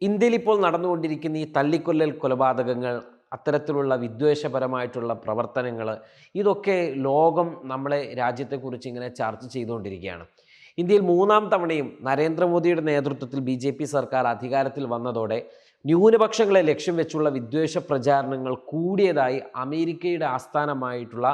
ഇന്ത്യയിൽ ഇപ്പോൾ നടന്നുകൊണ്ടിരിക്കുന്ന ഈ തല്ലിക്കൊല്ലൽ കൊലപാതകങ്ങൾ, അത്തരത്തിലുള്ള വിദ്വേഷപരമായിട്ടുള്ള പ്രവർത്തനങ്ങൾ, ഇതൊക്കെ ലോകം നമ്മളെ രാജ്യത്തെക്കുറിച്ച് ഇങ്ങനെ ചർച്ച ചെയ്തുകൊണ്ടിരിക്കുകയാണ്. ഇന്ത്യയിൽ മൂന്നാം തവണയും നരേന്ദ്രമോദിയുടെ നേതൃത്വത്തിൽ BJP സർക്കാർ അധികാരത്തിൽ വന്നതോടെ ന്യൂനപക്ഷങ്ങളെ ലക്ഷ്യം വെച്ചുള്ള വിദ്വേഷ പ്രചാരണങ്ങൾ കൂടിയതായി അമേരിക്കയുടെ ആസ്ഥാനമായിട്ടുള്ള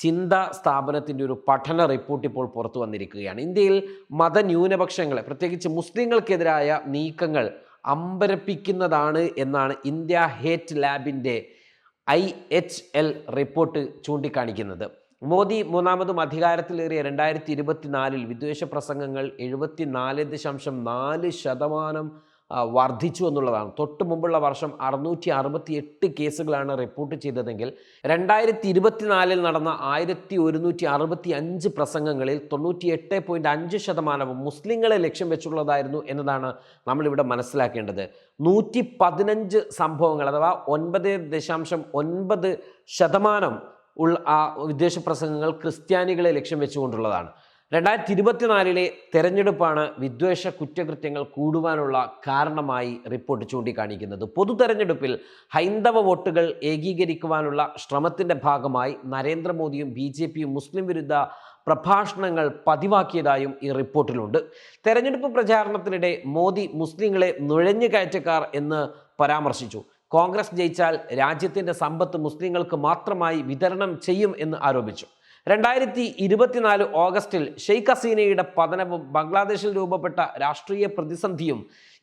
ചിന്താ സ്ഥാപനത്തിൻ്റെ ഒരു പഠന റിപ്പോർട്ട് ഇപ്പോൾ പുറത്തു വന്നിരിക്കുകയാണ്. ഇന്ത്യയിൽ മതന്യൂനപക്ഷങ്ങളെ, പ്രത്യേകിച്ച് മുസ്ലിങ്ങൾക്കെതിരായ നീക്കങ്ങൾ അമ്പരപ്പിക്കുന്നതാണ് എന്നാണ് ഇന്ത്യ ഹേറ്റ് ലാബിൻ്റെ IHL റിപ്പോർട്ട് ചൂണ്ടിക്കാണിക്കുന്നത്. മോദി മൂന്നാമതും അധികാരത്തിലേറിയ 2024 വിദ്വേഷ പ്രസംഗങ്ങൾ 74.4% വർദ്ധിച്ചു എന്നുള്ളതാണ്. തൊട്ട് മുമ്പുള്ള വർഷം 668 കേസുകളാണ് റിപ്പോർട്ട് ചെയ്തതെങ്കിൽ 2024 നടന്ന 1165 പ്രസംഗങ്ങളിൽ 98.5% മുസ്ലിങ്ങളെ ലക്ഷ്യം വെച്ചുള്ളതായിരുന്നു എന്നതാണ് നമ്മളിവിടെ മനസ്സിലാക്കേണ്ടത്. 115 സംഭവങ്ങൾ, അഥവാ 9.9% ഉള്ള ആ വിദ്വേഷ പ്രസംഗങ്ങൾ ക്രിസ്ത്യാനികളെ ലക്ഷ്യം വെച്ചുകൊണ്ടുള്ളതാണ്. 2024 തെരഞ്ഞെടുപ്പാണ് വിദ്വേഷ കുറ്റകൃത്യങ്ങൾ കൂടുവാനുള്ള കാരണമായി റിപ്പോർട്ട് ചൂണ്ടിക്കാണിക്കുന്നത്. പൊതു തെരഞ്ഞെടുപ്പിൽ ഹൈന്ദവ വോട്ടുകൾ ഏകീകരിക്കുവാനുള്ള ശ്രമത്തിൻ്റെ ഭാഗമായി നരേന്ദ്രമോദിയും BJPയും മുസ്ലിം വിരുദ്ധ പ്രഭാഷണങ്ങൾ പതിവാക്കിയതായും ഈ റിപ്പോർട്ടിലുണ്ട്. തെരഞ്ഞെടുപ്പ് പ്രചാരണത്തിനിടെ മോദി മുസ്ലിങ്ങളെ നുഴഞ്ഞുകയറ്റക്കാർ എന്ന് പരാമർശിച്ചു. കോൺഗ്രസ് ജയിച്ചാൽ രാജ്യത്തിൻ്റെ സമ്പത്ത് മുസ്ലിങ്ങൾക്ക് മാത്രമായി വിതരണം ചെയ്യും എന്ന് ആരോപിച്ചു. 2024 ഓഗസ്റ്റിൽ ഷെയ്ഖ് ഹസീനയുടെ പതനവും ബംഗ്ലാദേശിൽ രൂപപ്പെട്ട രാഷ്ട്രീയ പ്രതിസന്ധിയും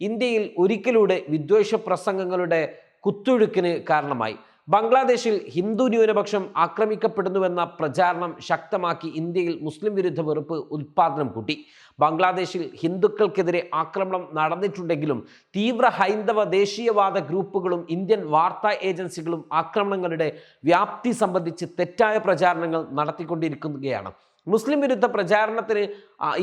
ഇന്ത്യയിൽ ഒരിക്കലൂടെ വിദ്വേഷ പ്രസംഗങ്ങളുടെ കുത്തൊഴുക്കിന് കാരണമായി. ബംഗ്ലാദേശിൽ ഹിന്ദു ന്യൂനപക്ഷം ആക്രമിക്കപ്പെടുന്നുവെന്ന പ്രചാരണം ശക്തമാക്കി ഇന്ത്യയിൽ മുസ്ലിം വിരുദ്ധ വെറുപ്പ് ഉൽപ്പാദനം കൂട്ടി. ബംഗ്ലാദേശിൽ ഹിന്ദുക്കൾക്കെതിരെ ആക്രമണം നടന്നിട്ടുണ്ടെങ്കിലും തീവ്ര ഹൈന്ദവ ദേശീയവാദ ഗ്രൂപ്പുകളും ഇന്ത്യൻ വാർത്താ ഏജൻസികളും ആക്രമണങ്ങളുടെ വ്യാപ്തി സംബന്ധിച്ച് തെറ്റായ പ്രചാരണങ്ങൾ നടത്തിക്കൊണ്ടിരിക്കുകയാണ്. മുസ്ലിം വിരുദ്ധ പ്രചാരണത്തിന്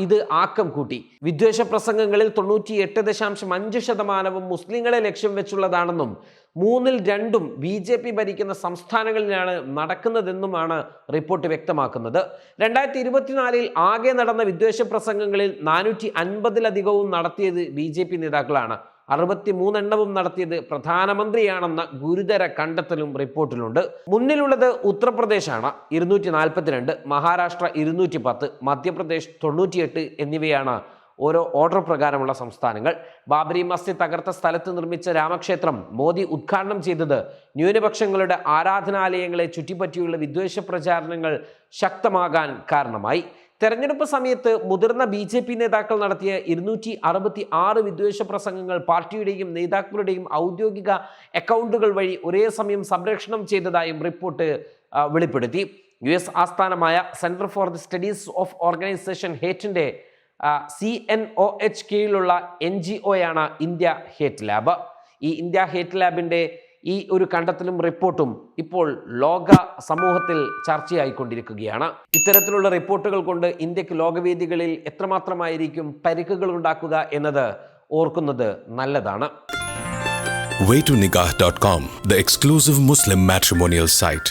ഇത് ആക്കം കൂട്ടി. വിദ്വേഷ പ്രസംഗങ്ങളിൽ 98.5% മുസ്ലിങ്ങളെ ലക്ഷ്യം വെച്ചുള്ളതാണെന്നും 2/3 BJP ഭരിക്കുന്ന സംസ്ഥാനങ്ങളിലാണ് നടക്കുന്നതെന്നുമാണ് റിപ്പോർട്ട് വ്യക്തമാക്കുന്നത്. 2024 ആകെ നടന്ന വിദ്വേഷ പ്രസംഗങ്ങളിൽ 450-ലധികവും നടത്തിയത് BJP നേതാക്കളാണ്. 63 നടത്തിയത് പ്രധാനമന്ത്രിയാണെന്ന ഗുരുതര കണ്ടെത്തലും റിപ്പോർട്ടിലുണ്ട്. മുന്നിലുള്ളത് ഉത്തർപ്രദേശാണ്, 242, മഹാരാഷ്ട്ര 210, മധ്യപ്രദേശ് 98 എന്നിവയാണ് ഓരോ ഓർഡർ പ്രകാരമുള്ള സംസ്ഥാനങ്ങൾ. ബാബരി മസ്ജിദ് തകർത്ത സ്ഥലത്ത് നിർമ്മിച്ച രാമക്ഷേത്രം മോദി ഉദ്ഘാടനം ചെയ്തത് ന്യൂനപക്ഷങ്ങളുടെ ആരാധനാലയങ്ങളെ ചുറ്റിപ്പറ്റിയുള്ള വിദ്വേഷ പ്രചാരണങ്ങൾ ശക്തമാകാൻ കാരണമായി. തെരഞ്ഞെടുപ്പ് സമയത്ത് മുതിർന്ന BJP നേതാക്കൾ നടത്തിയ 266 വിദ്വേഷ പ്രസംഗങ്ങൾ പാർട്ടിയുടെയും നേതാക്കളുടെയും ഔദ്യോഗിക അക്കൗണ്ടുകൾ വഴി ഒരേ സമയം സംപ്രേഷണം ചെയ്തതായും റിപ്പോർട്ട് വെളിപ്പെടുത്തി. US ആസ്ഥാനമായ centre for the studies of organisation ഹേറ്റിന്റെ CNOH കീഴിലുള്ള NGOയാണ് ഇന്ത്യ ഹേറ്റ് ലാബ്. ഈ ഇന്ത്യ ഹേറ്റ് ലാബിന്റെ ഈ ഒരു കണ്ടെത്തലും റിപ്പോർട്ടും ഇപ്പോൾ ലോക സമൂഹത്തിൽ ചർച്ചയായിക്കൊണ്ടിരിക്കുകയാണ്. ഇത്തരത്തിലുള്ള റിപ്പോർട്ടുകൾ കൊണ്ട് ഇന്ത്യക്ക് ലോകവേദികളിൽ എത്രമാത്രമായിരിക്കും പരിക്കുകൾ ഉണ്ടാക്കുക എന്നത് ഓർക്കുന്നത് നല്ലതാണ്. Waytonikah.com, the exclusive Muslim matrimonial site.